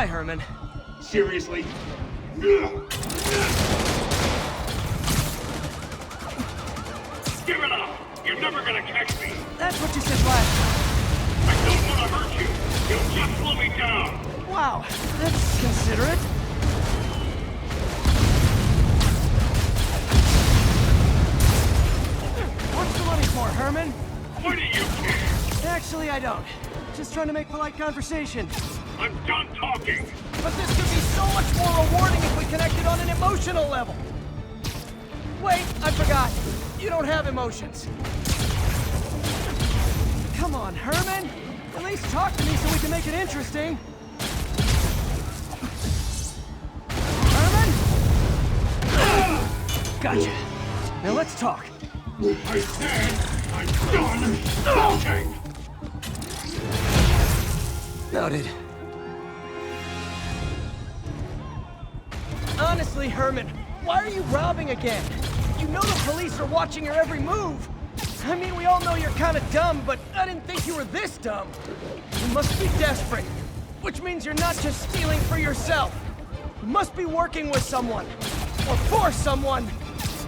Hi, Herman. Seriously? Give it up! You're never gonna catch me! That's what you said last time. I don't want to hurt you! You'll just slow me down! Wow, that's considerate. What's the money for, Herman? Why do you care? Actually, I don't. Just trying to make polite conversation. I'm done talking! But this could be so much more rewarding if we connected on an emotional level. Wait, I forgot. You don't have emotions. Come on, Herman. At least talk to me so we can make it interesting. Herman? Gotcha. Now let's talk. I said I'm done talking! Noted. Honestly, Herman, why are you robbing again? You know the police are watching your every move. I mean, we all know you're kind of dumb, but I didn't think you were this dumb. You must be desperate, which means you're not just stealing for yourself. You must be working with someone, or for someone.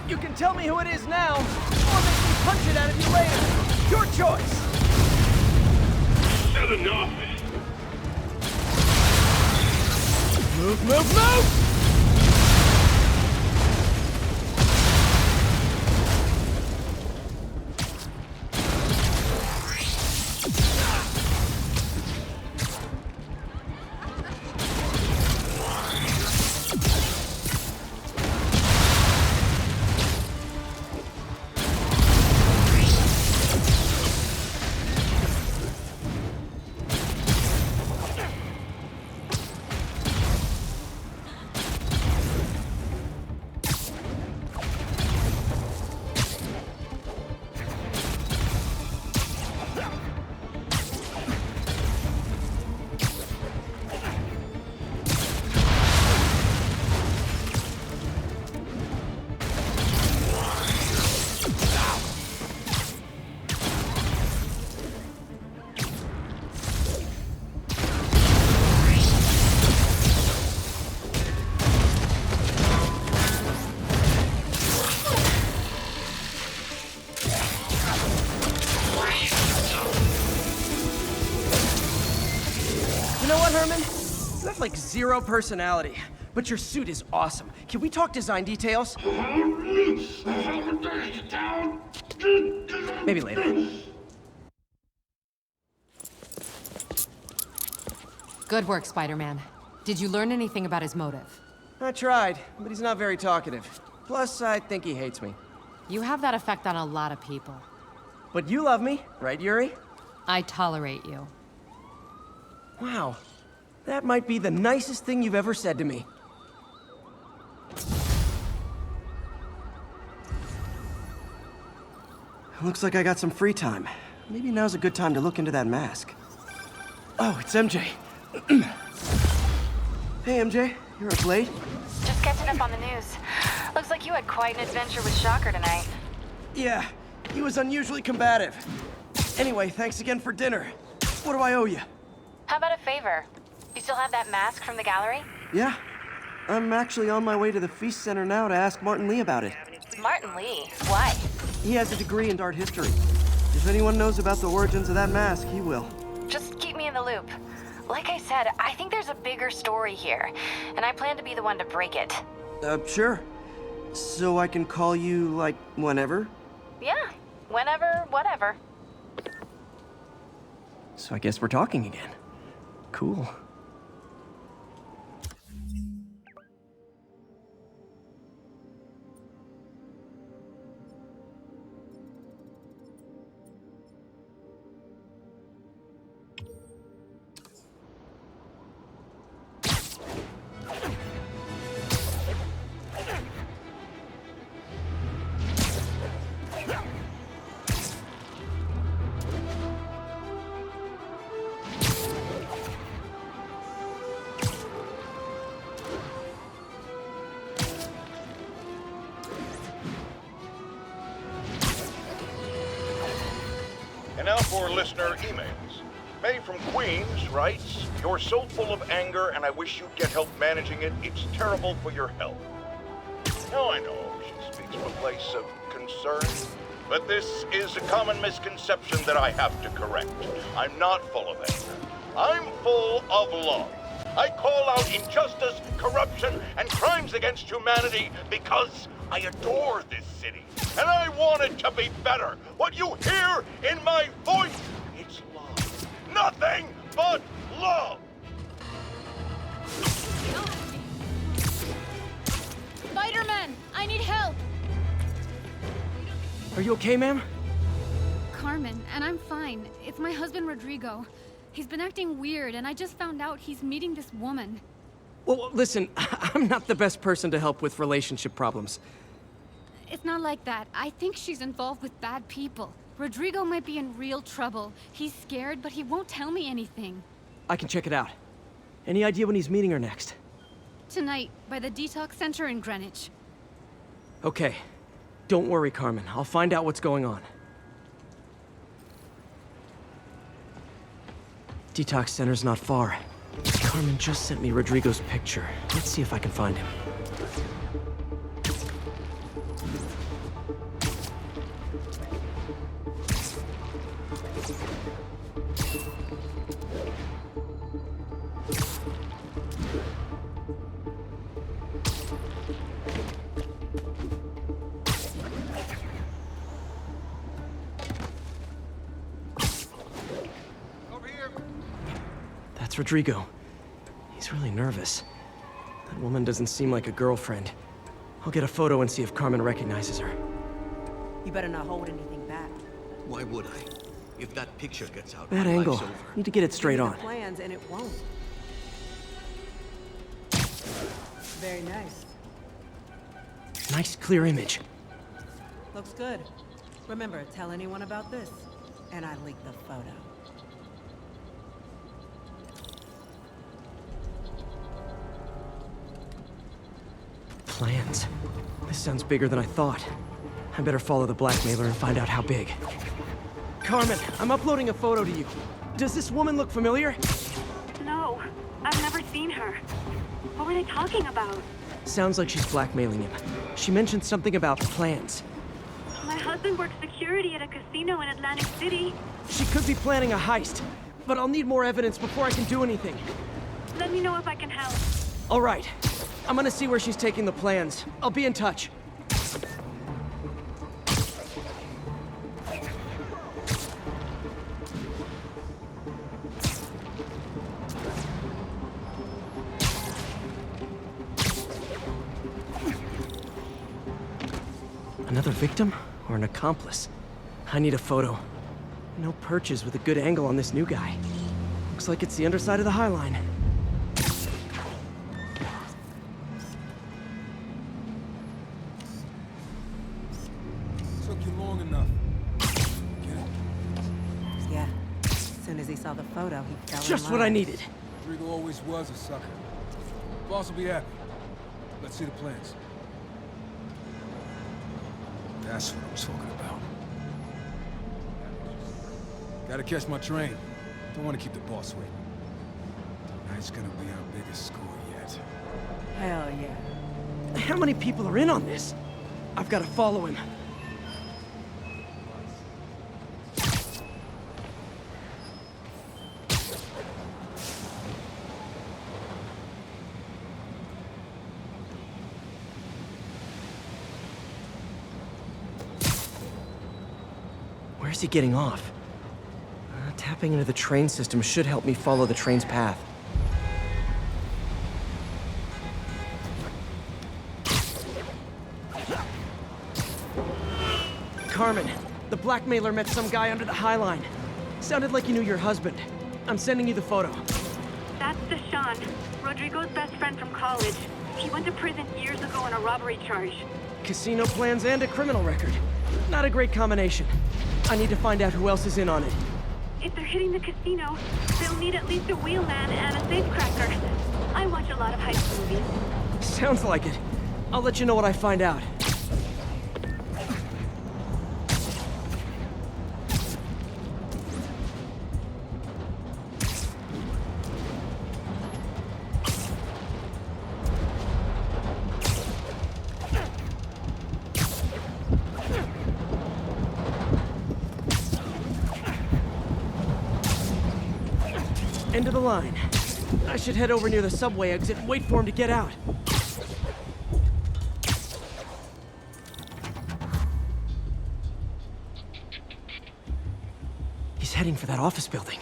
You can tell me who it is now, or make me punch it out of you later. Your choice. Said enough! Move, move, move! You know what, Herman? You have like zero personality, but your suit is awesome. Can we talk design details? Maybe later. Good work, Spider-Man. Did you learn anything about his motive? I tried, but he's not very talkative. Plus, I think he hates me. You have that effect on a lot of people. But you love me, right, Yuri? I tolerate you. Wow. That might be the nicest thing you've ever said to me. Looks like I got some free time. Maybe now's a good time to look into that mask. Oh, it's MJ. Hey, MJ. You're up late? Just catching up on the news. Looks like you had quite an adventure with Shocker tonight. Yeah, he was unusually combative. Anyway, thanks again for dinner. What do I owe you? How about a favor? You still have that mask from the gallery? Yeah. I'm actually on my way to the F.E.A.S.T Center now to ask Martin Lee about it. Martin Lee? Why? He has a degree in art history. If anyone knows about the origins of that mask, he will. Just keep me in the loop. Like I said, I think there's a bigger story here, and I plan to be the one to break it. Sure. So I can call you, like, whenever? Yeah, whenever, whatever. So I guess we're talking again. Cool. And now for listener emails. May from Queens writes, "You're so full of anger and I wish you'd get help managing it. It's terrible for your health." Now I know she speaks from a place of concern, but this is a common misconception that I have to correct. I'm not full of anger. I'm full of love. I call out injustice, corruption, and crimes against humanity because I adore this city, and I want it to be better. What you hear in my voice, it's love. Nothing but love. Spider-Man, I need help. Are you okay, ma'am? Carmen, and I'm fine. It's my husband, Rodrigo. He's been acting weird, and I just found out he's meeting this woman. Well, listen, I'm not the best person to help with relationship problems. It's not like that. I think she's involved with bad people. Rodrigo might be in real trouble. He's scared, but he won't tell me anything. I can check it out. Any idea when he's meeting her next? Tonight, by the detox center in Greenwich. Okay. Don't worry, Carmen. I'll find out what's going on. Detox center's not far. Carmen just sent me Rodrigo's picture. Let's see if I can find him. That's Rodrigo. He's really nervous. That woman doesn't seem like a girlfriend. I'll get a photo and see if Carmen recognizes her. You better not hold anything back. Why would I? If that picture gets out, Bad my angle. life's over. Need to get it straight on. Plans and it won't. Very nice. Nice, clear image. Looks good. Remember, tell anyone about this, and I leak the photo. Plans. This sounds bigger than I thought. I better follow the blackmailer and find out how big. Carmen, I'm uploading a photo to you. Does this woman look familiar? No, I've never seen her. What were they talking about? Sounds like she's blackmailing him. She mentioned something about plans. My husband works security at a casino in Atlantic City. She could be planning a heist, but I'll need more evidence before I can do anything. Let me know if I can help. All right. I'm gonna see where she's taking the plans. I'll be in touch. Another victim or an accomplice? I need a photo. No perches with a good angle on this new guy. Looks like it's the underside of the High Line. Took you long enough. Get it? Yeah. As soon as he saw the photo, he fell in Just line. what I needed. Rodrigo always was a sucker. Boss will be happy. Let's see the plans. That's what I was talking about. Gotta catch my train. Don't want to keep the boss waiting. Tonight's gonna be our biggest score yet. Hell yeah. How many people are in on this? I've got to follow him. Where's he getting off? Tapping into the train system should help me follow the train's path. Carmen, the blackmailer met some guy under the High Line. Sounded like you knew your husband. I'm sending you the photo. That's Deshaun, Rodrigo's best friend from college. He went to prison years ago on a robbery charge. Casino plans and a criminal record. Not a great combination. I need to find out who else is in on it. If they're hitting the casino, they'll need at least a wheelman and a safecracker. I watch a lot of heist movies. Sounds like it. I'll let you know what I find out. End of the line. I should head over near the subway exit and wait for him to get out. He's heading for that office building.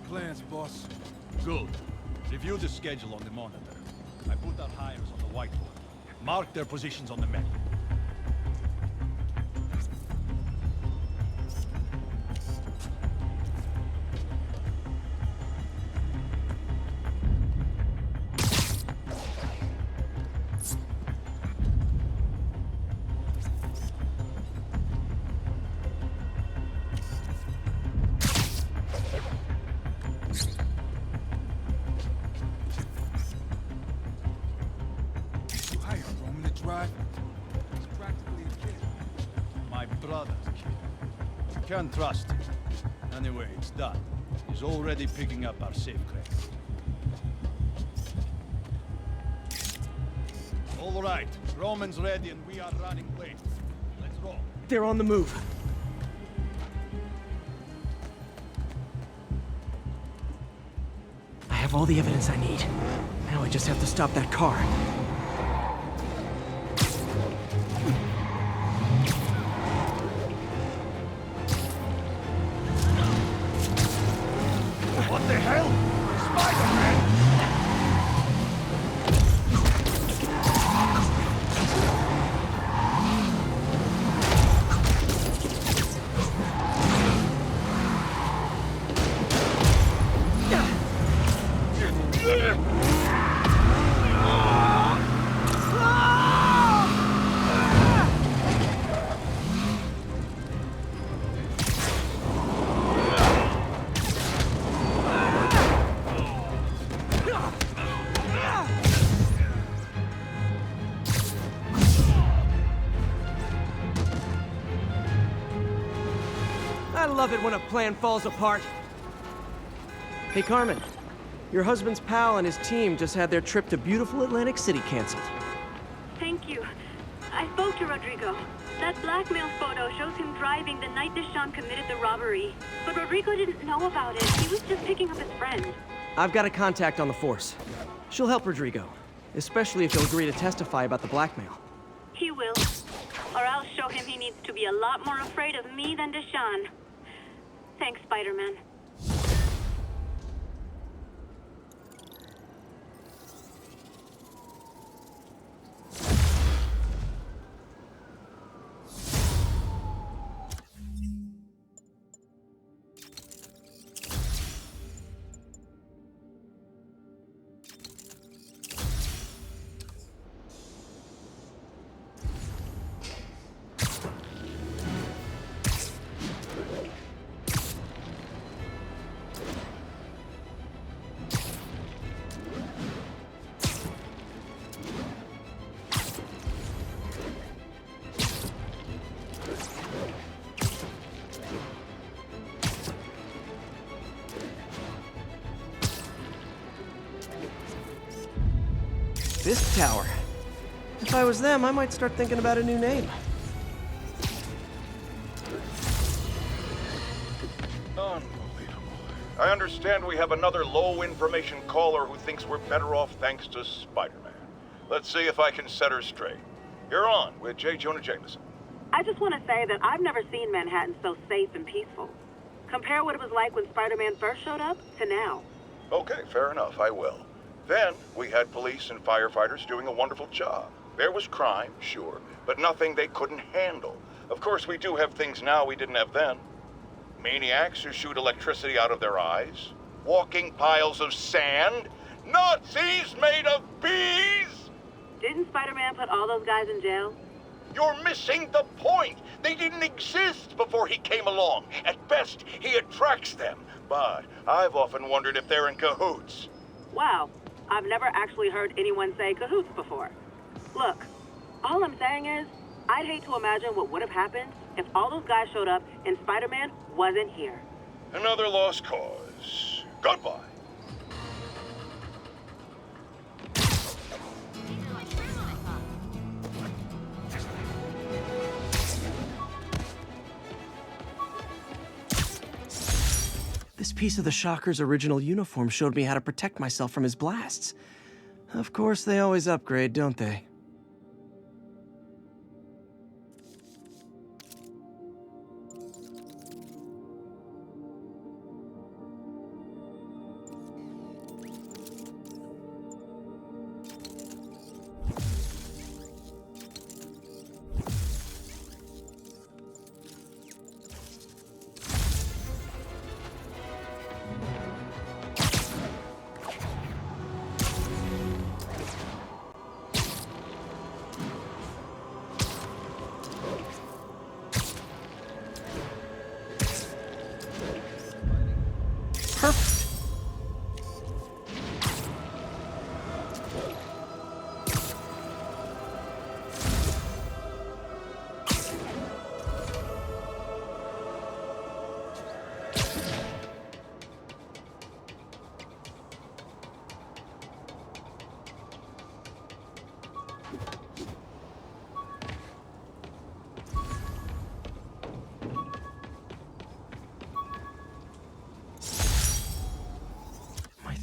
Plans, boss. Good. Review the schedule on the monitor. I put our hires on the whiteboard. Mark their positions on the map. He's practically a kid. My brother's kid. You can't trust him. Anyway, it's done. He's already picking up our safecracker. All right, Roman's ready and we are running late. Let's roll. They're on the move. I have all the evidence I need. Now I just have to stop that car. What the hell? Spider-Man! I love it when a plan falls apart. Hey, Carmen. Your husband's pal and his team just had their trip to beautiful Atlantic City canceled. Thank you. I spoke to Rodrigo. That blackmail photo shows him driving the night Deshawn committed the robbery. But Rodrigo didn't know about it. He was just picking up his friend. I've got a contact on the force. She'll help Rodrigo, especially if he'll agree to testify about the blackmail. He will. Or I'll show him he needs to be a lot more afraid of me than Deshawn. Thanks, Spider-Man. This tower. If I was them, I might start thinking about a new name. Unbelievable. I understand we have another low-information caller who thinks we're better off thanks to Spider-Man. Let's see if I can set her straight. You're on with J. Jonah Jameson. I just want to say that I've never seen Manhattan so safe and peaceful. Compare what it was like when Spider-Man first showed up to now. Okay, fair enough, I will. Then, we had police and firefighters doing a wonderful job. There was crime, sure, but nothing they couldn't handle. Of course, we do have things now we didn't have then. Maniacs who shoot electricity out of their eyes. Walking piles of sand. Nazis made of bees! Didn't Spider-Man put all those guys in jail? You're missing the point. They didn't exist before he came along. At best, he attracts them. But I've often wondered if they're in cahoots. Wow, I've never actually heard anyone say cahoots before. Look, all I'm saying is, I'd hate to imagine what would have happened if all those guys showed up and Spider-Man wasn't here. Another lost cause. Goodbye. This piece of the Shocker's original uniform showed me how to protect myself from his blasts. Of course, they always upgrade, don't they?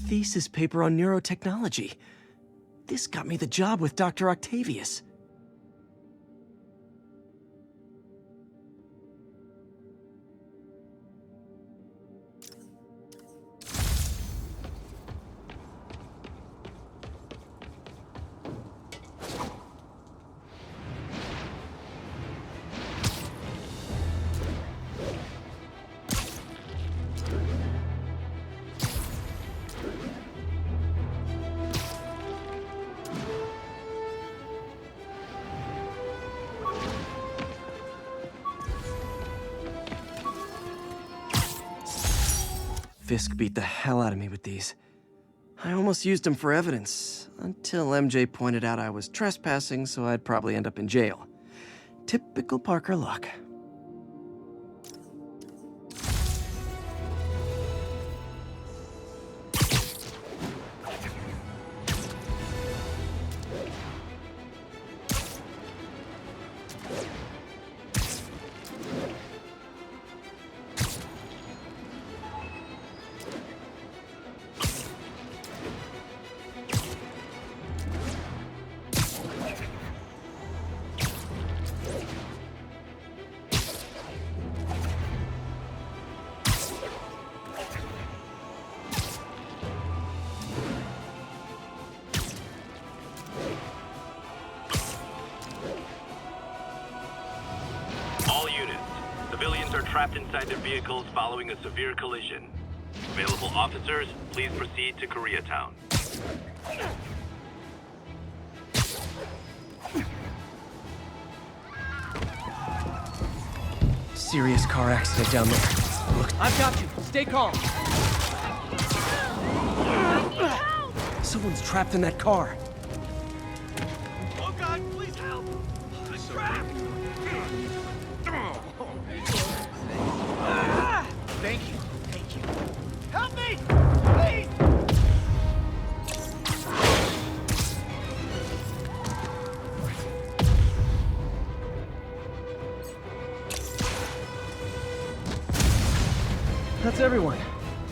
Thesis paper on neurotechnology. This got me the job with Dr. Octavios. Fisk beat the hell out of me with these. I almost used them for evidence, until MJ pointed out I was trespassing, so I'd probably end up in jail. Typical Parker luck. Civilians are trapped inside their vehicles following a severe collision. Available officers, please proceed to Koreatown. Serious car accident down there. Look, I've got you. Stay calm. Someone's trapped in that car. Oh God, please help! I'm trapped! Thank you. Thank you. Help me! Please! That's everyone.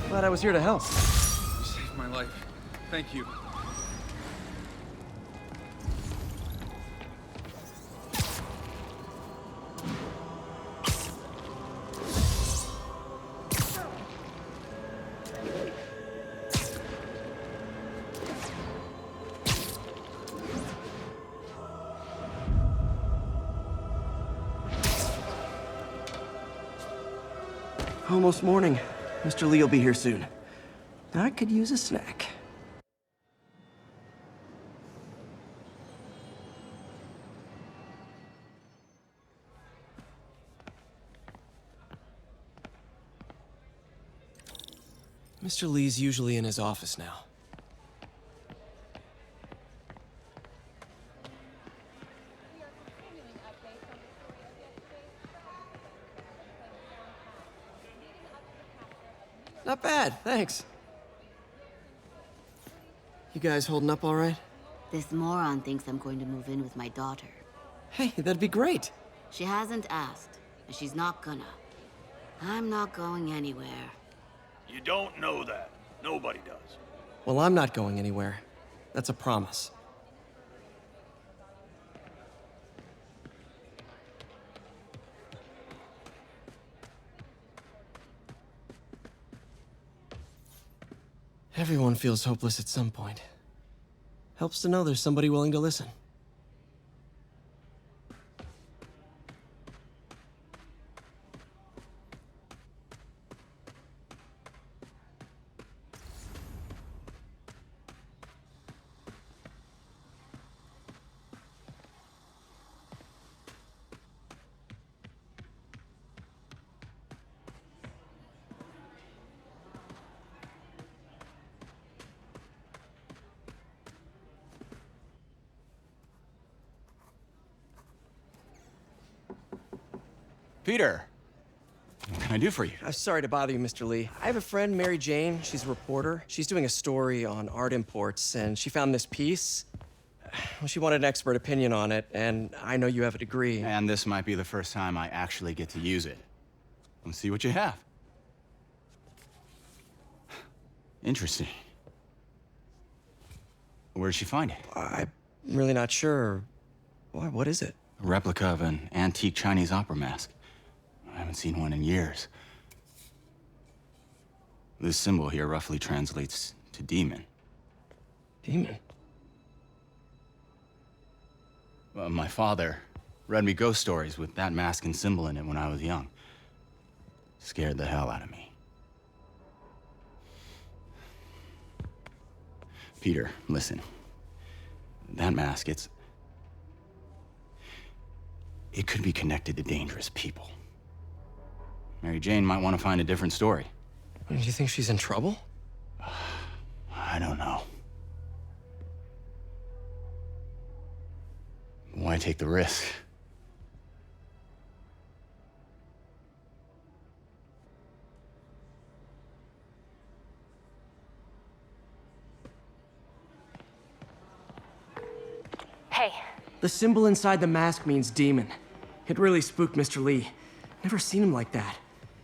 Glad I was here to help. You saved my life. Thank you. Almost morning. Mr. Lee will be here soon. I could use a snack. Mr. Lee's usually in his office now. Not bad, thanks. You guys holding up all right? This moron thinks I'm going to move in with my daughter. Hey, that'd be great. She hasn't asked, and she's not gonna. I'm not going anywhere. You don't know that. Nobody does. Well, I'm not going anywhere. That's a promise. Everyone feels hopeless at some point. Helps to know there's somebody willing to listen. Peter, what can I do for you? I'm sorry to bother you, Mr. Lee. I have a friend, Mary Jane. She's a reporter. She's doing a story on art imports, and she found this piece. Well, she wanted an expert opinion on it, and I know you have a degree. And this might be the first time I actually get to use it. Let's see what you have. Interesting. Where'd she find it? I'm really not sure. Why, what is it? A replica of an antique Chinese opera mask. I haven't seen one in years. This symbol here roughly translates to demon. Demon? Well, my father read me ghost stories with that mask and symbol in it when I was young. Scared the hell out of me. Peter, listen. That mask, it could be connected to dangerous people. Mary Jane might want to find a different story. Do you think she's in trouble? I don't know. Why take the risk? Hey. The symbol inside the mask means demon. It really spooked Mr. Lee. Never seen him like that.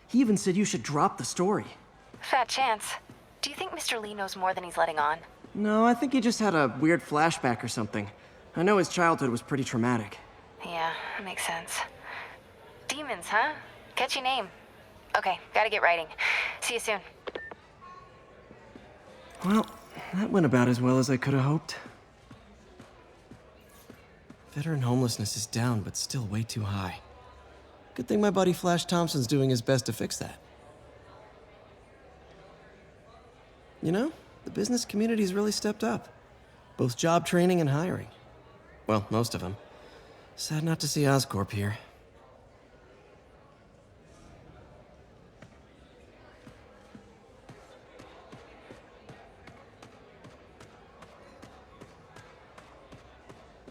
He even said you should drop the story. Fat chance. Do you think Mr. Lee knows more than he's letting on? No, I think he just had a weird flashback or something. I know his childhood was pretty traumatic. Yeah, that makes sense. Demons, huh? Catchy name. Okay, gotta get writing. See you soon. Well, that went about as well as I could have hoped. Veteran homelessness is down, but still way too high. Good thing my buddy Flash Thompson's doing his best to fix that. You know, the business community's really stepped up. Both job training and hiring. Well, most of them. Sad not to see Oscorp here.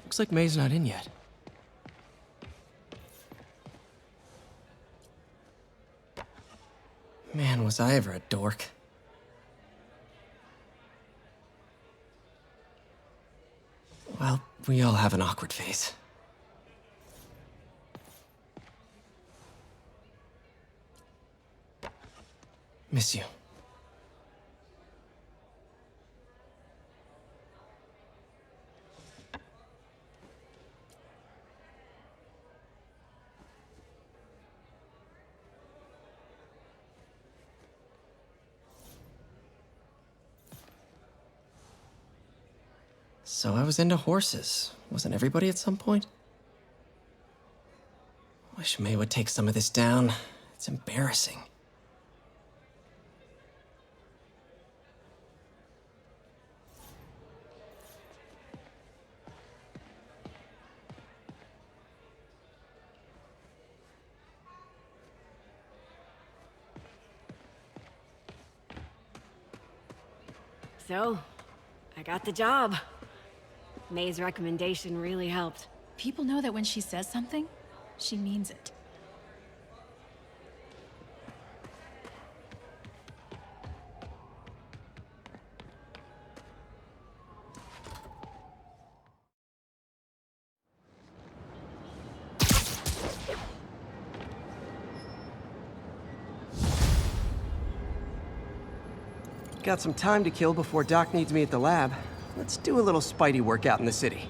Looks like May's not in yet. Man, was I ever a dork. Well, we all have an awkward phase. Miss you. So I was into horses. Wasn't everybody at some point? Wish May would take some of this down. It's embarrassing. So, I got the job. May's recommendation really helped. People know that when she says something, she means it. Got some time to kill before Doc needs me at the lab. Let's do a little Spidey workout in the city.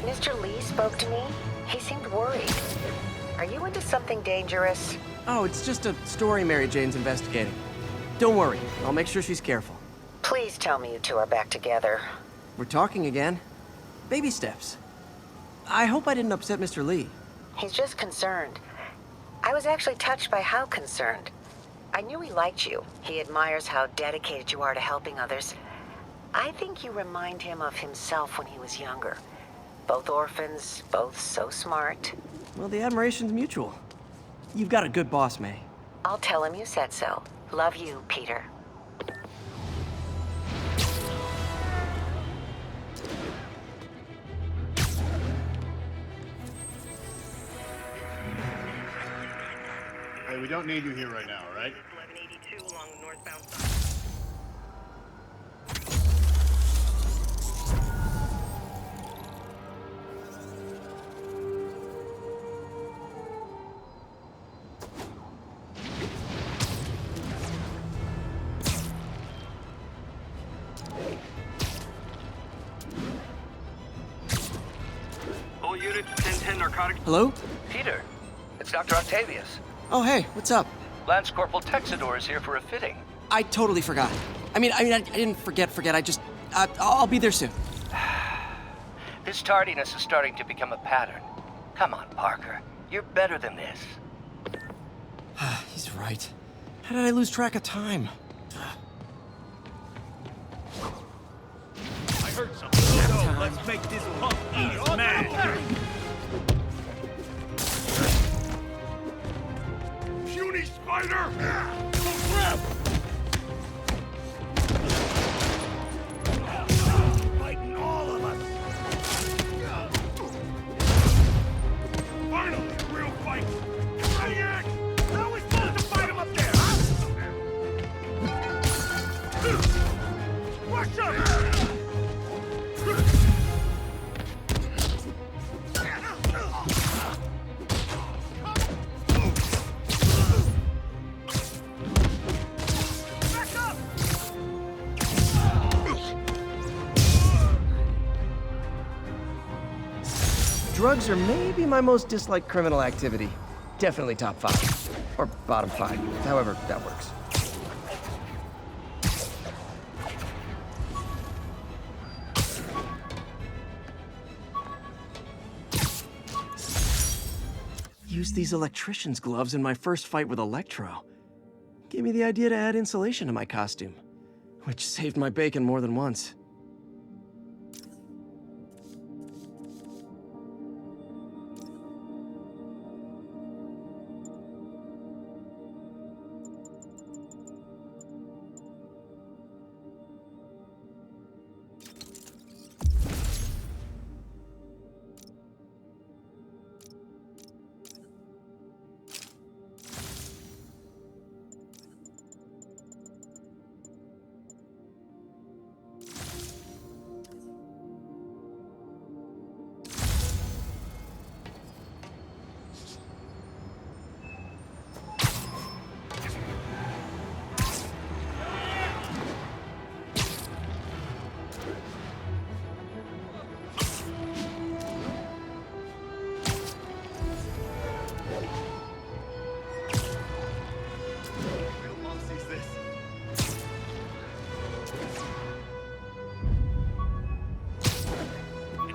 Mr. Lee spoke to me. He seemed worried. Are you into something dangerous? Oh, it's just a story Mary Jane's investigating. Don't worry, I'll make sure she's careful. Please tell me you two are back together. We're talking again. Baby steps. I hope I didn't upset Mr. Lee. He's just concerned. I was actually touched by how concerned. I knew he liked you. He admires how dedicated you are to helping others. I think you remind him of himself when he was younger. Both orphans, both so smart. Well, the admiration's mutual. You've got a good boss, May. I'll tell him you said so. Love you, Peter. Hey, we don't need you here right now, all right? 1182 along the northbound side. All units, 1010 narcotic. Hello? Peter, it's Dr. Octavios. Oh, hey, what's up? Lance Corporal Texador is here for a fitting. I totally forgot. I didn't forget. I'll be there soon. This tardiness is starting to become a pattern. Come on, Parker. You're better than this. He's right. How did I lose track of time? I heard something. So, let's make this punk eat his man. Puny spider! Oh, crap! Fighting all of us! Finally, a real fight! Maniac! How are we supposed to fight him up there, huh? drugs are maybe my most disliked criminal activity. Definitely top 5. Or bottom 5, however that works. Used these electrician's gloves in my first fight with Electro. Gave me the idea to add insulation to my costume, which saved my bacon more than once.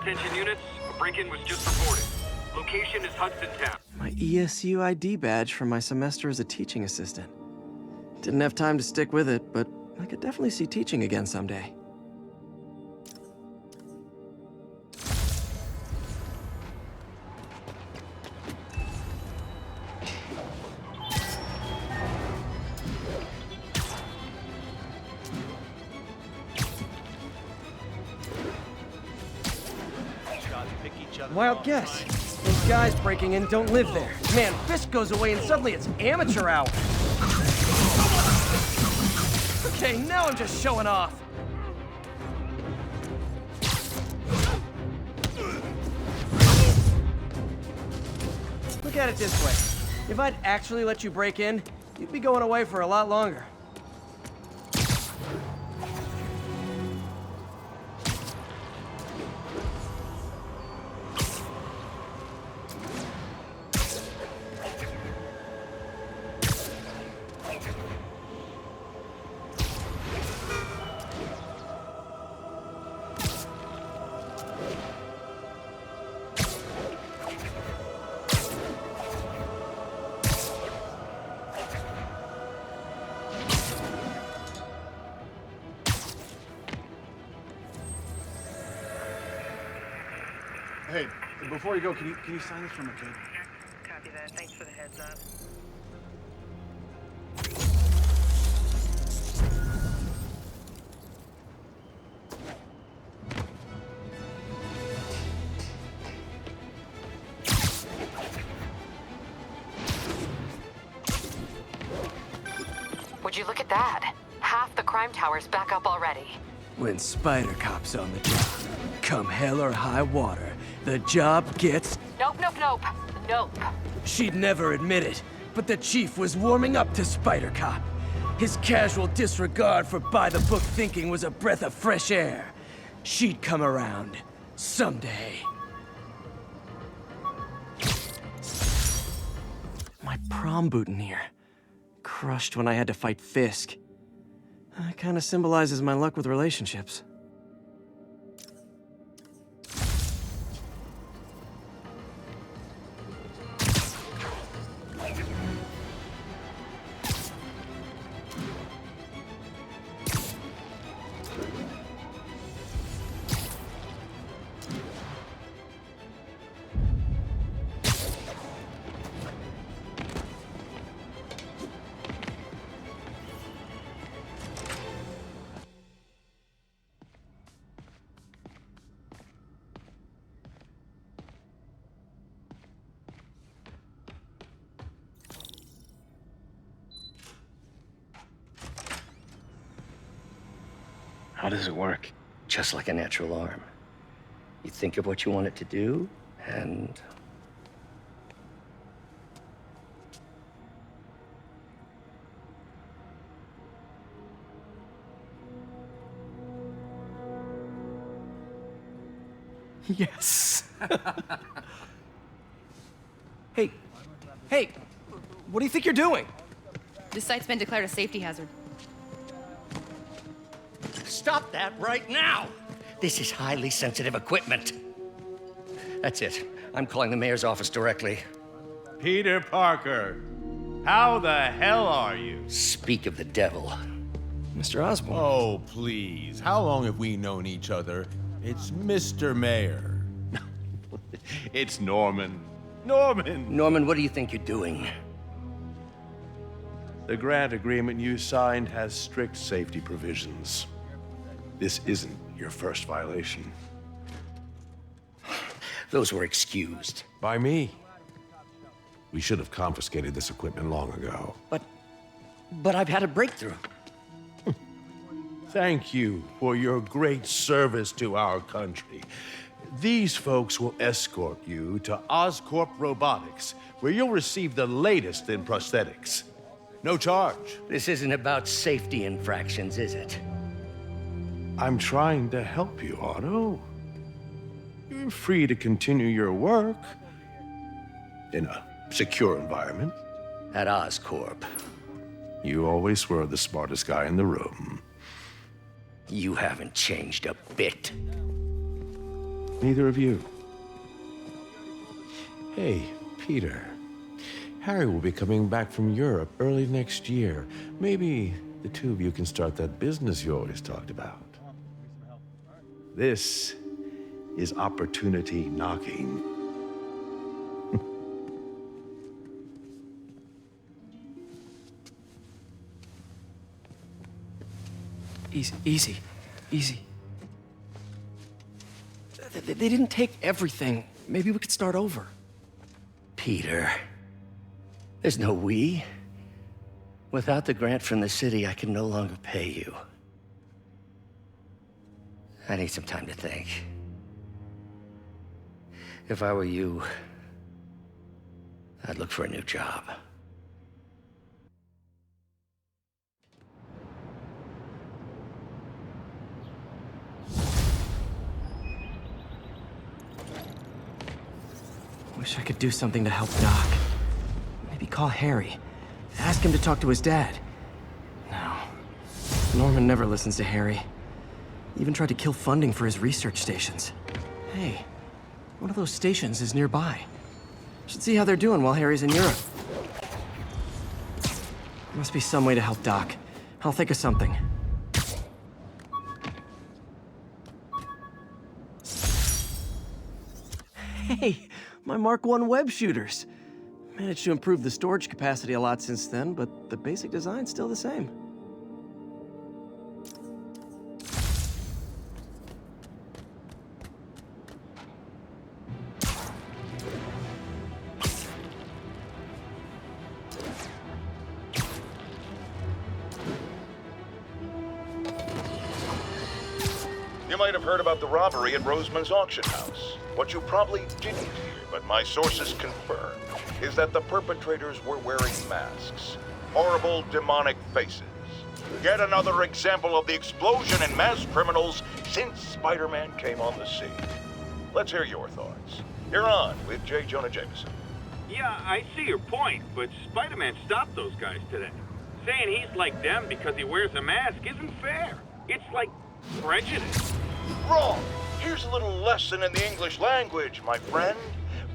Attention units, a break-in was just reported. Location is Hudson Town. My ESU ID badge from my semester as a teaching assistant. Didn't have time to stick with it, but I could definitely see teaching again someday. Wild guess. Those guys breaking in don't live there. Man, F.E.A.S.T goes away and suddenly it's amateur hour. Okay, now I'm just showing off. Look at it this way. If I'd actually let you break in, you'd be going away for a lot longer. Hey, before you go, can you sign this for my kid? Copy that. Thanks for the heads up. Would you look at that? Half the crime tower's back up already. When Spider Cop's on the job, come hell or high water, the job gets... Nope, nope, nope. Nope. She'd never admit it, but the chief was warming up to Spider Cop. His casual disregard for by-the-book thinking was a breath of fresh air. She'd come around. Someday. My prom boutonniere. Crushed when I had to fight Fisk. That kind of symbolizes my luck with relationships. How does it work? Just like a natural arm. You think of what you want it to do, and... Yes. Hey, what do you think you're doing? This site's been declared a safety hazard. Stop that right now! This is highly sensitive equipment. That's it. I'm calling the mayor's office directly. Peter Parker, how the hell are you? Speak of the devil. Mr. Osborn. Oh, please. How long have we known each other? It's Mr. Mayor. It's Norman. Norman, what do you think you're doing? The grant agreement you signed has strict safety provisions. This isn't your first violation. Those were excused. By me. We should have confiscated this equipment long ago. But I've had a breakthrough. Thank you for your great service to our country. These folks will escort you to Oscorp Robotics, where you'll receive the latest in prosthetics. No charge. This isn't about safety infractions, is it? I'm trying to help you, Otto. You're free to continue your work in a secure environment. At Oscorp. You always were the smartest guy in the room. You haven't changed a bit. Neither of you. Hey, Peter. Harry will be coming back from Europe early next year. Maybe the two of you can start that business you always talked about. This is opportunity knocking. Easy. They didn't take everything. Maybe we could start over. Peter, there's no we. Without the grant from the city, I can no longer pay you. I need some time to think. If I were you, I'd look for a new job. Wish I could do something to help Doc. Maybe call Harry. Ask him to talk to his dad. No. Norman never listens to Harry. He even tried to kill funding for his research stations. Hey, one of those stations is nearby. Should see how they're doing while Harry's in Europe. Must be some way to help Doc. I'll think of something. Hey, my Mark I web shooters. Managed to improve the storage capacity a lot since then, but the basic design's still the same. You might have heard about the robbery at Roseman's auction house. What you probably didn't hear, but my sources confirm, is that the perpetrators were wearing masks. Horrible, demonic faces. Yet another example of the explosion in mass criminals since Spider-Man came on the scene. Let's hear your thoughts. You're on with J. Jonah Jameson. Yeah, I see your point, but Spider-Man stopped those guys today. Saying he's like them because he wears a mask isn't fair. It's like prejudice. Wrong! Here's a little lesson in the English language, my friend.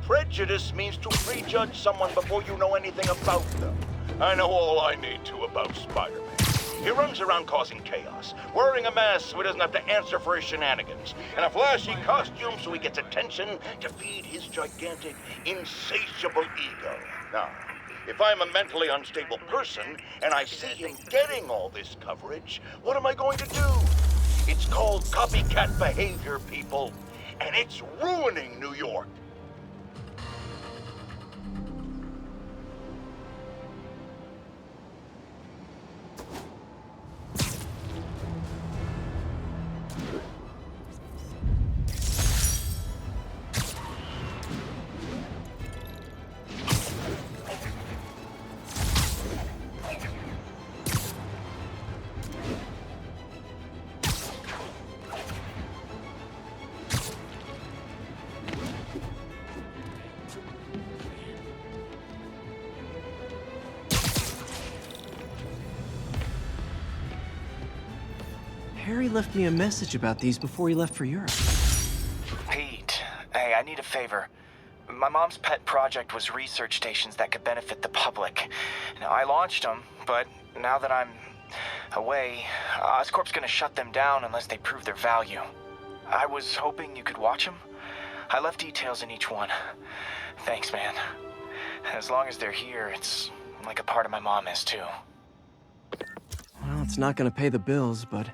Prejudice means to prejudge someone before you know anything about them. I know all I need to about Spider-Man. He runs around causing chaos, wearing a mask so he doesn't have to answer for his shenanigans, and a flashy costume so he gets attention to feed his gigantic, insatiable ego. Now, if I'm a mentally unstable person and I see him getting all this coverage, what am I going to do? It's called copycat behavior, people, and it's ruining New York. Harry left me a message about these before he left for Europe. Pete, hey, I need a favor. My mom's pet project was research stations that could benefit the public. Now, I launched them, but now that I'm away, Oscorp's gonna shut them down unless they prove their value. I was hoping you could watch them. I left details in each one. Thanks, man. As long as they're here, it's like a part of my mom is, too. Well, it's not gonna pay the bills, but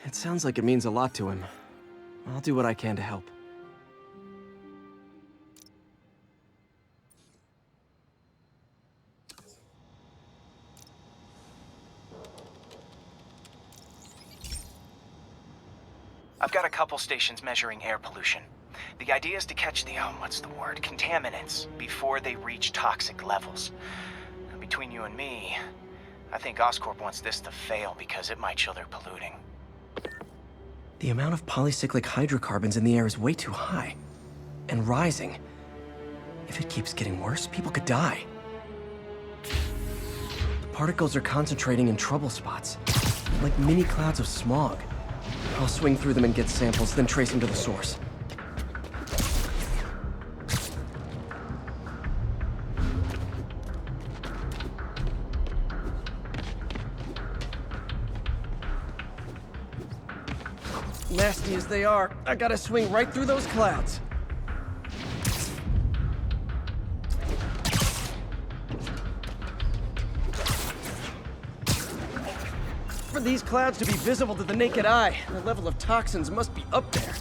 it sounds like it means a lot to him. I'll do what I can to help. I've got a couple stations measuring air pollution. The idea is to catch the, contaminants before they reach toxic levels. Between you and me, I think Oscorp wants this to fail because it might show they're polluting. The amount of polycyclic hydrocarbons in the air is way too high. And rising. If it keeps getting worse, people could die. The particles are concentrating in trouble spots, like mini clouds of smog. I'll swing through them and get samples, then trace them to the source. Nasty as they are, I gotta swing right through those clouds. For these clouds to be visible to the naked eye, the level of toxins must be up there.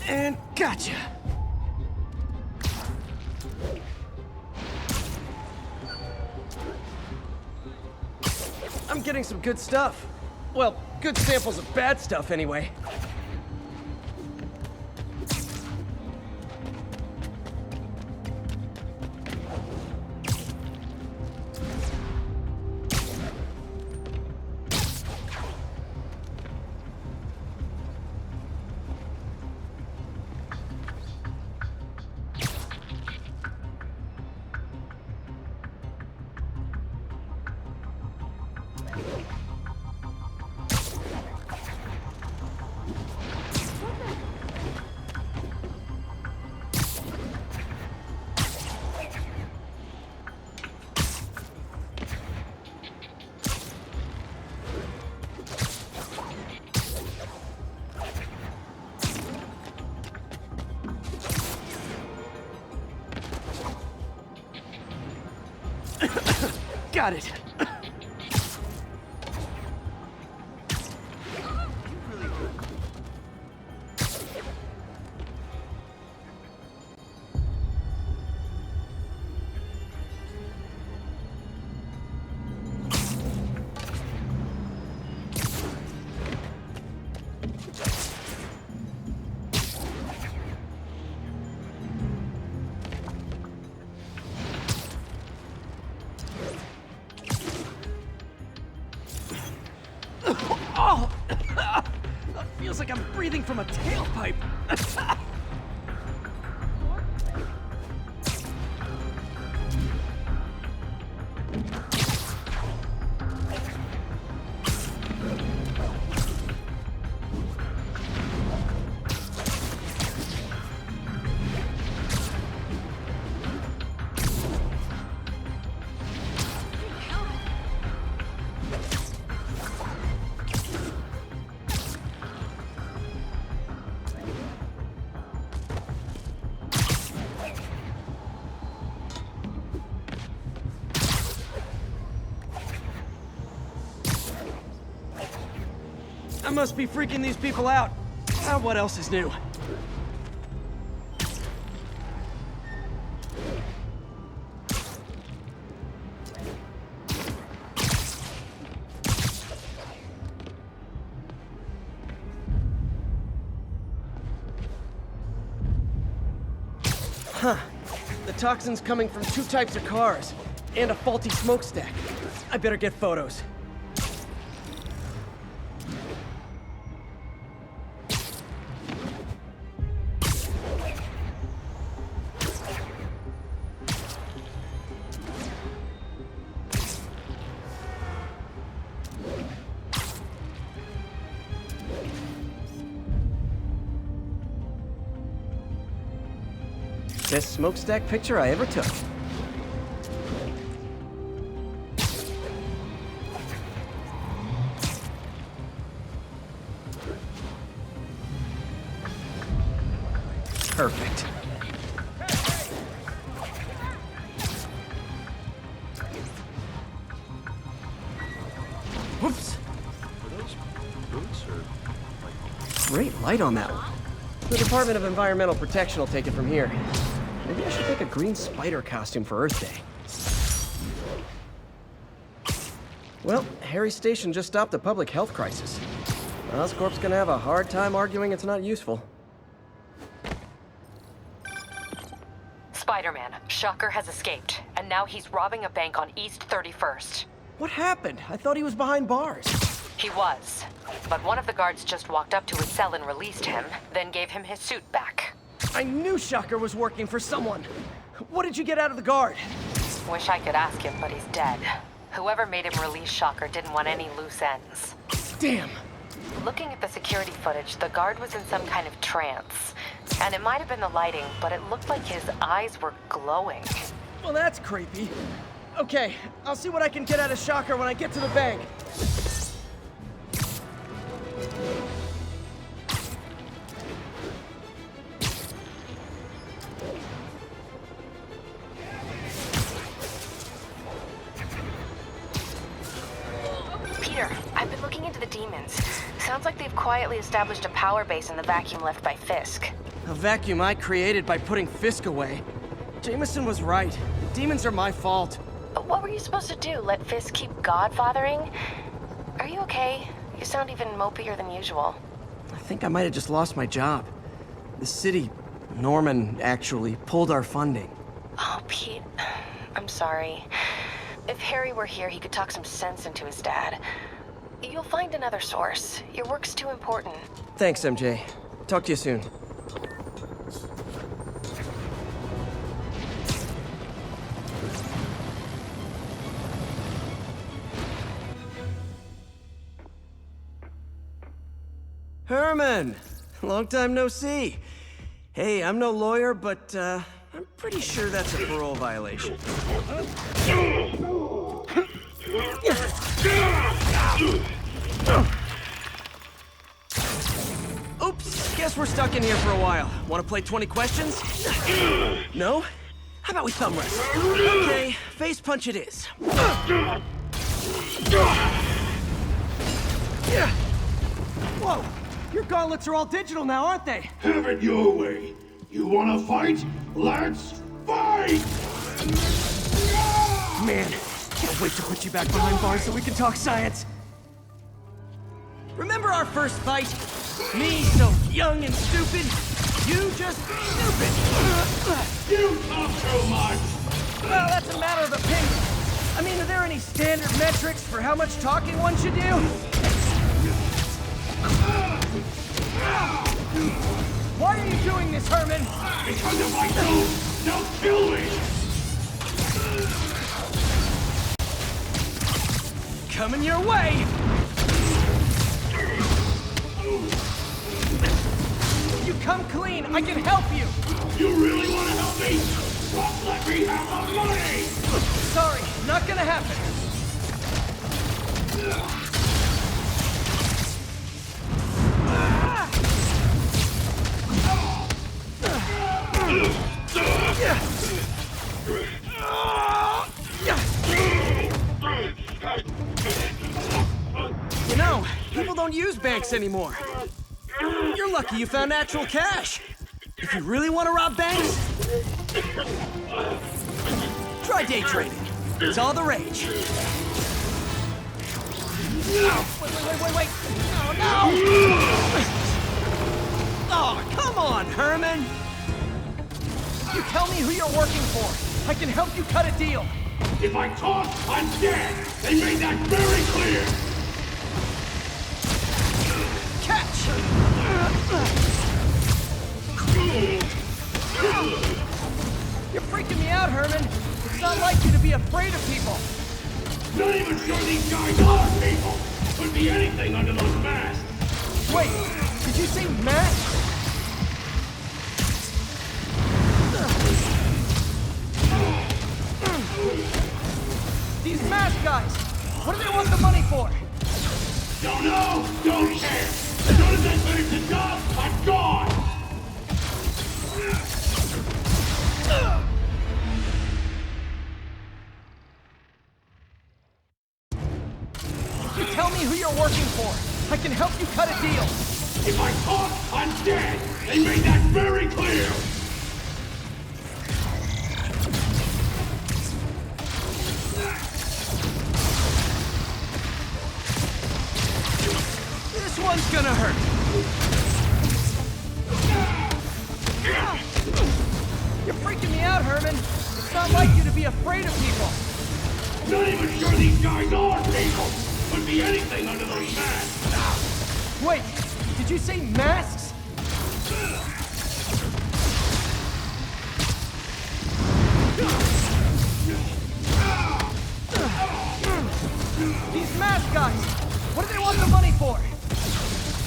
And gotcha! I'm getting some good stuff. Well, good samples of bad stuff anyway. Got it. Oh! Feels like I'm breathing from a tailpipe. I must be freaking these people out. What else is new? Huh. The toxin's coming from 2 types of cars, and a faulty smokestack. I better get photos. Best smokestack picture I ever took. Perfect. Whoops. Great light on that one. The Department of Environmental Protection will take it from here. Maybe I should pick a green spider costume for Earth Day. Well, Harry Station just stopped a public health crisis. Oscorp's gonna have a hard time arguing it's not useful. Spider-Man, Shocker has escaped, and now he's robbing a bank on East 31st. What happened? I thought he was behind bars. He was, but one of the guards just walked up to his cell and released him, then gave him his suit back. I knew Shocker was working for someone. What did you get out of the guard? Wish I could ask him, but he's dead. Whoever made him release Shocker didn't want any loose ends. Damn. Looking at the security footage, the guard was in some kind of trance. And it might have been the lighting, but it looked like his eyes were glowing. Well, that's creepy. Okay, I'll see what I can get out of Shocker when I get to the bank. Peter, I've been looking into the demons. Sounds like they've quietly established a power base in the vacuum left by Fisk. A vacuum I created by putting Fisk away. Jameson was right. The demons are my fault. What were you supposed to do? Let Fisk keep godfathering? Are you okay? You sound even mopier than usual. I think I might have just lost my job. The city, Norman, actually, pulled our funding. Oh, Pete. I'm sorry. If Harry were here, he could talk some sense into his dad. You'll find another source. Your work's too important. Thanks, MJ. Talk to you soon. Herman! Long time no see. Hey, I'm no lawyer, but I'm pretty sure that's a parole violation. Oops, guess we're stuck in here for a while. Want to play 20 questions? No? How about we thumb wrestle? Okay, face punch it is. Whoa! Your gauntlets are all digital now, aren't they? Have it your way. You wanna fight? Let's fight! Man, can't wait to put you back behind bars so we can talk science. Remember our first fight? Me so young and stupid, you just stupid. You talk too much! Well, that's a matter of opinion. I mean, are there any standard metrics for how much talking one should do? Why are you doing this, Herman? Because if I don't kill me! Coming your way! You come clean, I can help you! You really want to help me? Don't let me have the money! Sorry, not gonna happen. You know, people don't use banks anymore. You're lucky you found actual cash. If you really want to rob banks, try day trading. It's all the rage. Wait. Oh, no! Oh, come on, Herman! You tell me who you're working for. I can help you cut a deal. If I talk, I'm dead! They made that very clear! Catch! You're freaking me out, Herman. It's not like you to be afraid of people. Not even sure these guys are people! Could be anything under those masks! Wait, did you say masks? guys? What do they want the money for? Don't know, don't care. As soon as they finish the job, I'm gone. You tell me who you're working for. I can help you cut a deal. If I talk, I'm dead. They made that very clear. This one's gonna hurt. You're freaking me out, Herman. It's not like you to be afraid of people. Not even sure these guys are people. Could be anything under those masks. Wait, did you say masks? These mask guys, what do they want the money for?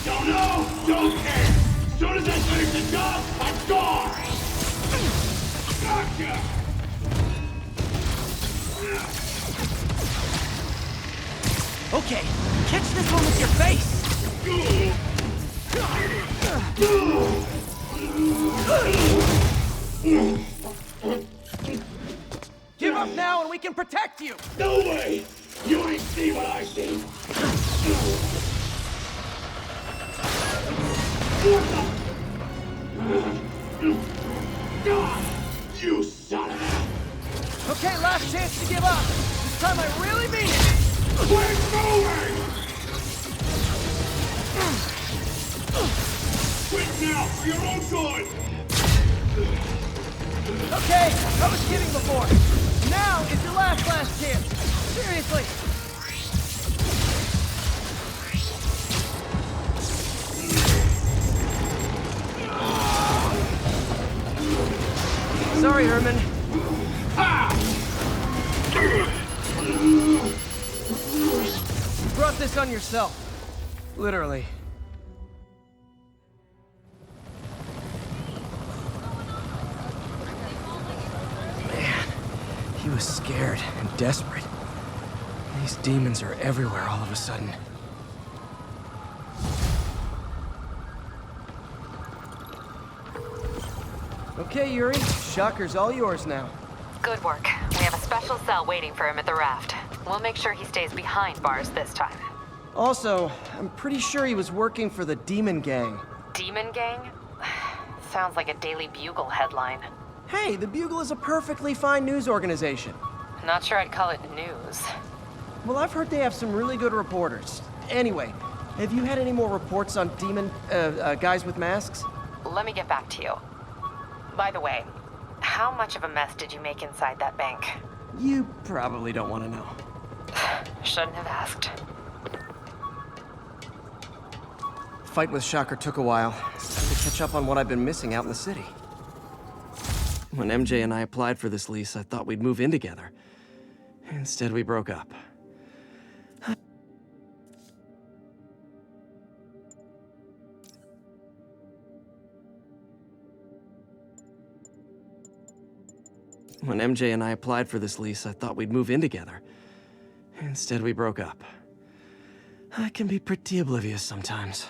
Don't know, don't care. As soon as I finish the job, I'm gone. Gotcha. Okay, catch this one with your face. Give up now and we can protect you. No way. You ain't see what I see. You son of a... Okay, last chance to give up. This time I really mean it. We're moving! Quit now for your own good! Okay, I was kidding before. Now is your last chance. Seriously. Sorry, Herman. You brought this on yourself. Literally. Man, he was scared and desperate. These demons are everywhere all of a sudden. Okay, Yuri. Shocker's all yours now. Good work. We have a special cell waiting for him at the raft. We'll make sure he stays behind bars this time. Also, I'm pretty sure he was working for the Demon Gang. Demon Gang? Sounds like a Daily Bugle headline. Hey, the Bugle is a perfectly fine news organization. Not sure I'd call it news. Well, I've heard they have some really good reporters. Anyway, have you had any more reports on demon, guys with masks? Let me get back to you. By the way, how much of a mess did you make inside that bank? You probably don't want to know. Shouldn't have asked. Fight with Shocker took a while. To catch up on what I've been missing out in the city. When MJ and I applied for this lease, I thought we'd move in together. Instead, we broke up. When MJ and I applied for this lease, I thought we'd move in together. Instead, we broke up. I can be pretty oblivious sometimes.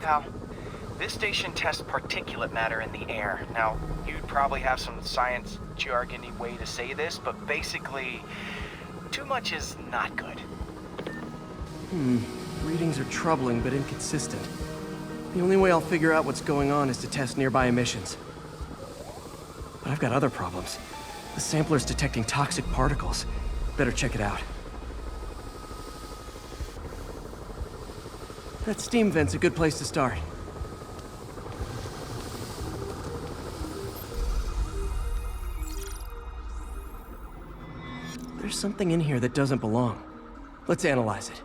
pal. This station tests particulate matter in the air. Now, you'd probably have some science jargony way to say this, but basically, too much is not good. Readings are troubling but inconsistent. The only way I'll figure out what's going on is to test nearby emissions. But I've got other problems. The sampler's detecting toxic particles. Better check it out. That steam vent's a good place to start. There's something in here that doesn't belong. Let's analyze it.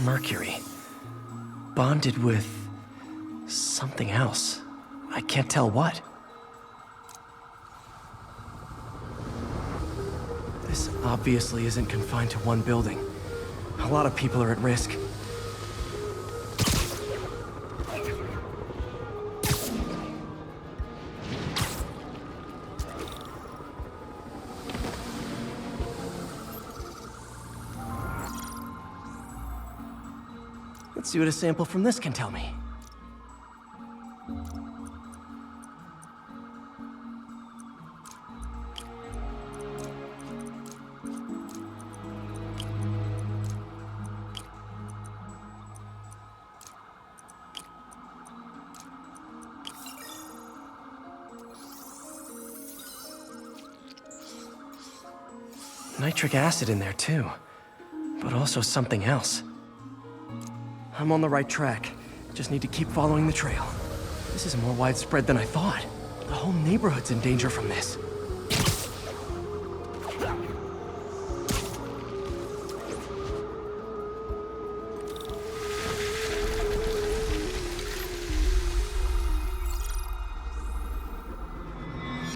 Mercury. Bonded with something else. I can't tell what. This obviously isn't confined to one building. A lot of people are at risk. Let's see what a sample from this can tell me. Nitric acid in there too, but also something else. I'm on the right track. Just need to keep following the trail. This is more widespread than I thought. The whole neighborhood's in danger from this.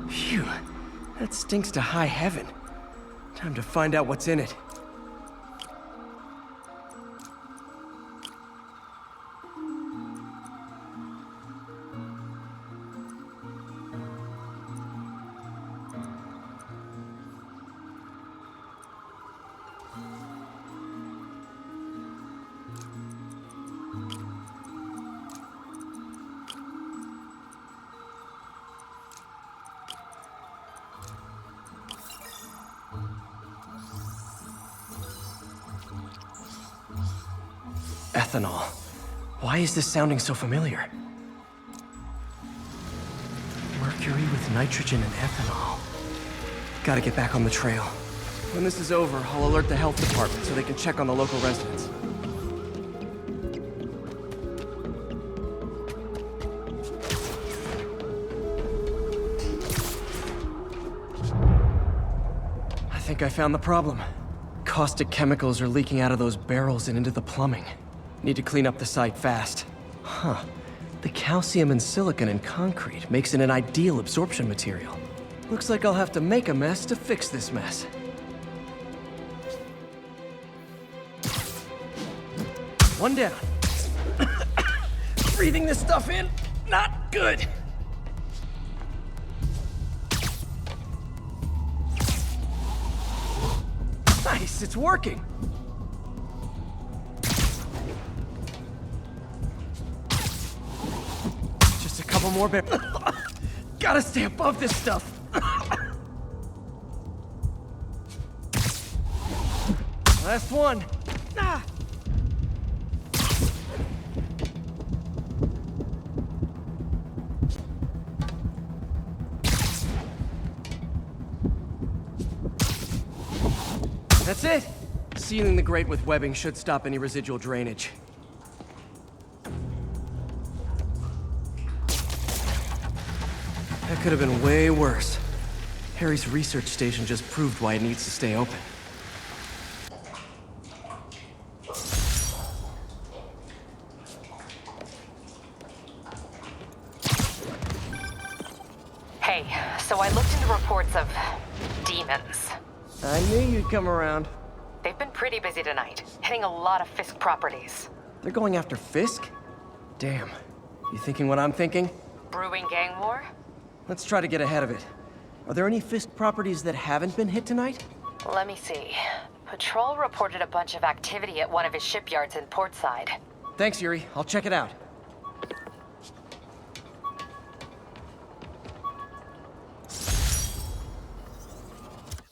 Phew, that stinks to high heaven. Time to find out what's in it. Ethanol. Why is this sounding so familiar? Mercury with nitrogen and ethanol. Gotta get back on the trail. When this is over, I'll alert the health department so they can check on the local residents. I think I found the problem. Caustic chemicals are leaking out of those barrels and into the plumbing. Need to clean up the site fast. Huh. The calcium and silicon in concrete makes it an ideal absorption material. Looks like I'll have to make a mess to fix this mess. One down. Breathing this stuff in, not good. Nice, it's working. Just a couple more barrels. Gotta stay above this stuff. Last one. Ah. That's it. Sealing the grate with webbing should stop any residual drainage. That could have been way worse. Harry's research station just proved why it needs to stay open. Hey, so I looked into reports of demons. I knew you'd come around. They've been pretty busy tonight, hitting a lot of Fisk properties. They're going after Fisk? Damn. You thinking what I'm thinking? Brewing gang war? Let's try to get ahead of it. Are there any Fisk properties that haven't been hit tonight? Let me see. Patrol reported a bunch of activity at one of his shipyards in Portside. Thanks, Yuri. I'll check it out.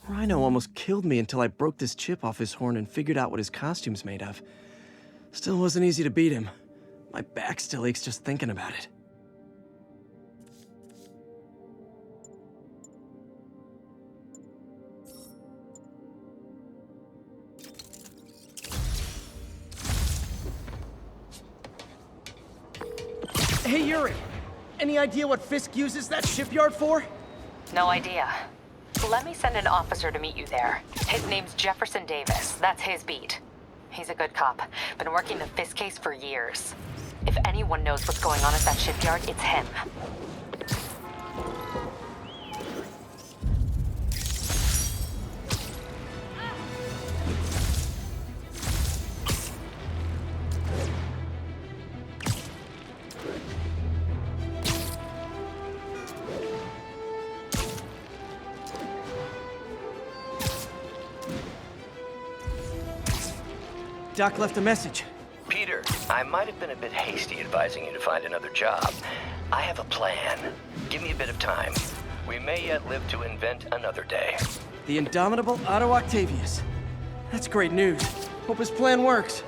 Rhino almost killed me until I broke this chip off his horn and figured out what his costume's made of. Still wasn't easy to beat him. My back still aches just thinking about it. Hey, Yuri. Any idea what Fisk uses that shipyard for? No idea. Let me send an officer to meet you there. His name's Jefferson Davis. That's his beat. He's a good cop. Been working the Fisk case for years. If anyone knows what's going on at that shipyard, it's him. Doc left a message. Peter, I might have been a bit hasty advising you to find another job. I have a plan. Give me a bit of time. We may yet live to invent another day. The indomitable Doc Octavios. That's great news. Hope his plan works.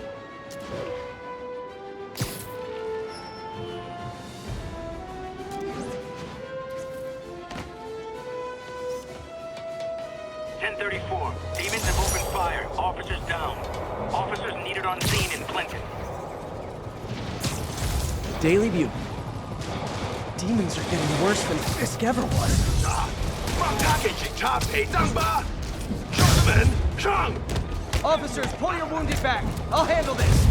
Demons have opened fire. Officers down. Officers needed on scene in Clinton. Daily Bugle. Demons are getting worse than Fisk ever was. Officers, pull your wounded back. I'll handle this.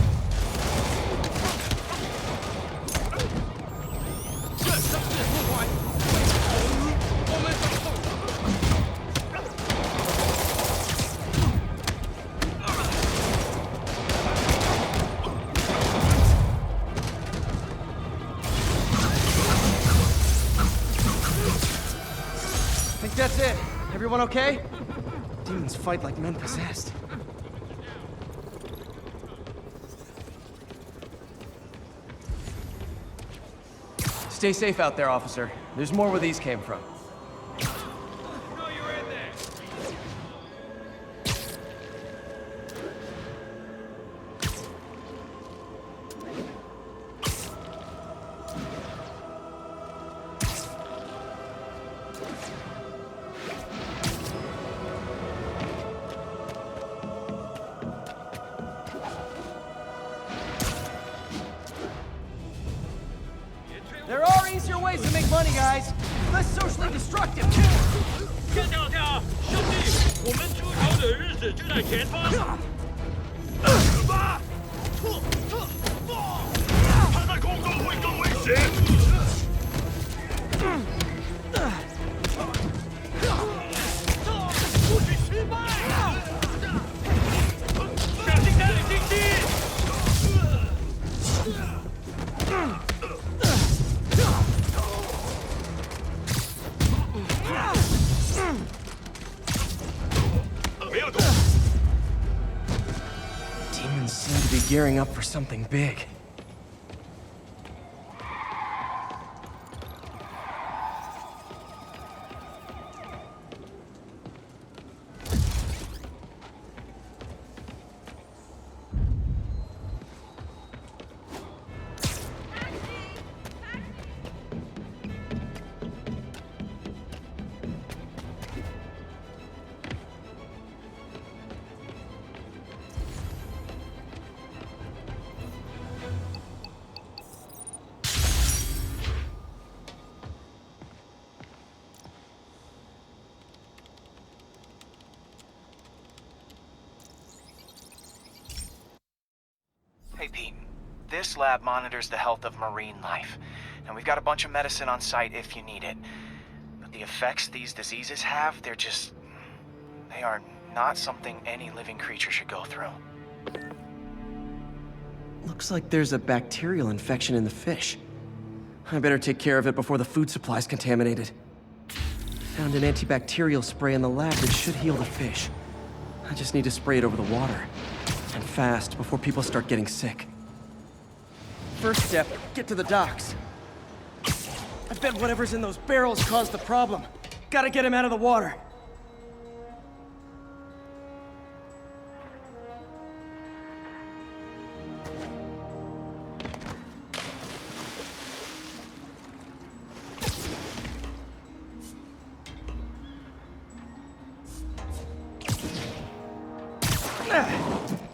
That's it. Everyone okay? Demons fight like men possessed. Stay safe out there, officer. There's more where these came from. There are easier ways to make money, guys. Less socially destructive. 干掉他，兄弟！我们出逃的日子就在前方。他在空中会更危险。不许失败！小心带领进击！ Demons seem to be gearing up for something big. Hey, Pete. This lab monitors the health of marine life, and we've got a bunch of medicine on site if you need it. But the effects these diseases have, they are not something any living creature should go through. Looks like there's a bacterial infection in the fish. I better take care of it before the food supply's contaminated. Found an antibacterial spray in the lab that should heal the fish. I just need to spray it over the water. And fast, before people start getting sick. First step, get to the docks. I bet whatever's in those barrels caused the problem. Gotta get him out of the water.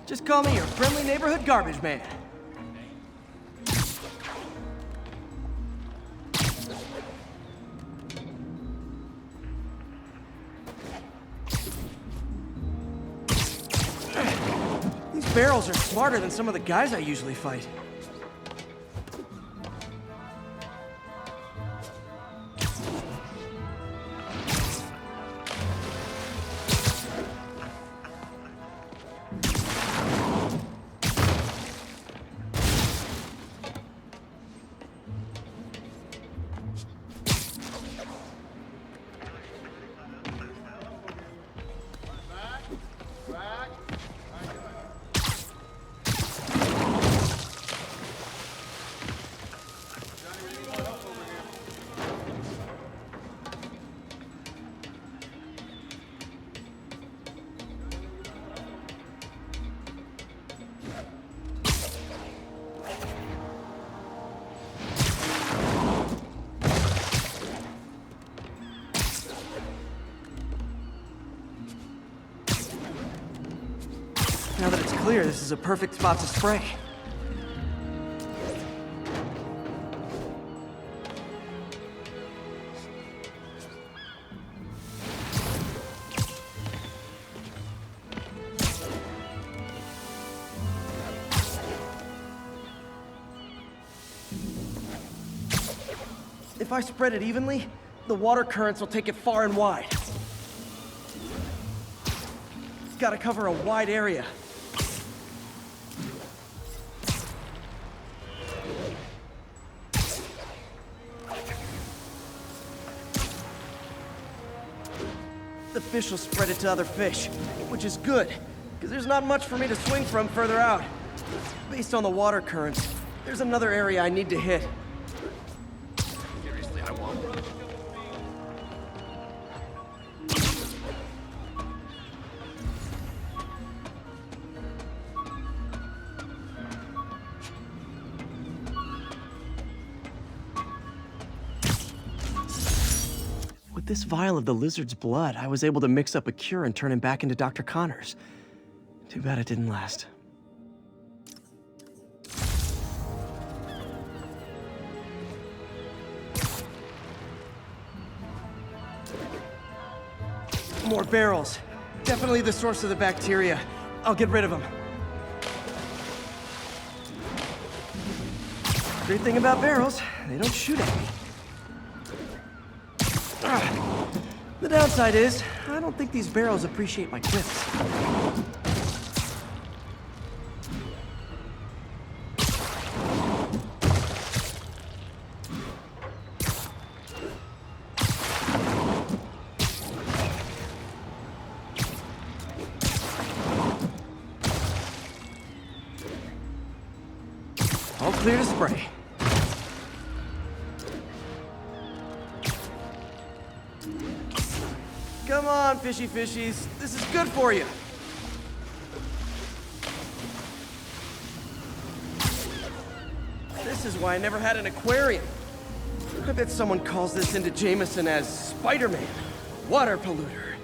Just call me your friendly neighborhood garbage man. These barrels are smarter than some of the guys I usually fight. Now that it's clear, this is a perfect spot to spray. If I spread it evenly, the water currents will take it far and wide. Gotta cover a wide area. The fish will spread it to other fish, which is good, because there's not much for me to swing from further out. Based on the water currents, there's another area I need to hit. Seriously, I won't. With this vial of the lizard's blood, I was able to mix up a cure and turn him back into Dr. Connors. Too bad it didn't last. More barrels. Definitely the source of the bacteria. I'll get rid of them. Great thing about barrels, they don't shoot at me. The downside is, I don't think these barrels appreciate my quips. All clear to spray. Come on, fishy fishies. This is good for you. This is why I never had an aquarium. I bet someone calls this into Jameson as Spider-Man, water polluter.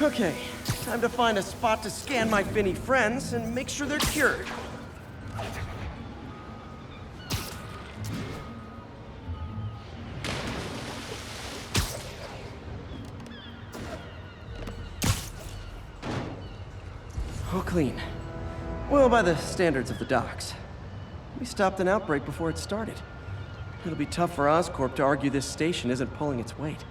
Okay, time to find a spot to scan my finny friends and make sure they're cured. All clean. Well, by the standards of the docks. We stopped an outbreak before it started. It'll be tough for Oscorp to argue this station isn't pulling its weight.